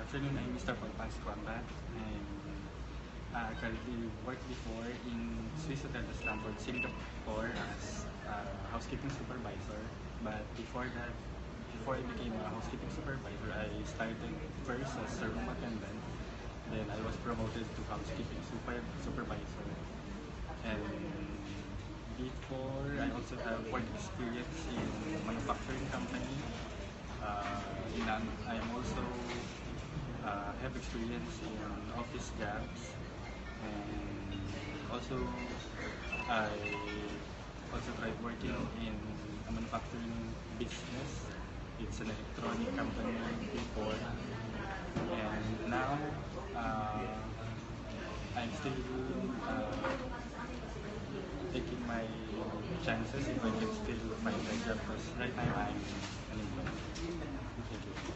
afternoon, I'm Mr. Pagpas Kwamba. I currently worked before in Swiss Hotel Stanford, Singapore as a housekeeping supervisor. But before that, before I became a housekeeping supervisor, I started first as a room attendant. Then I was promoted to housekeeping supervisor. And before, I also have work experience in manufacturing company. I'm also have experience in office jobs, and also I also tried working in a manufacturing business. It's an electronic company before, and now I'm still taking my chances if I can still find a job because right now I'm unemployed. Thank you.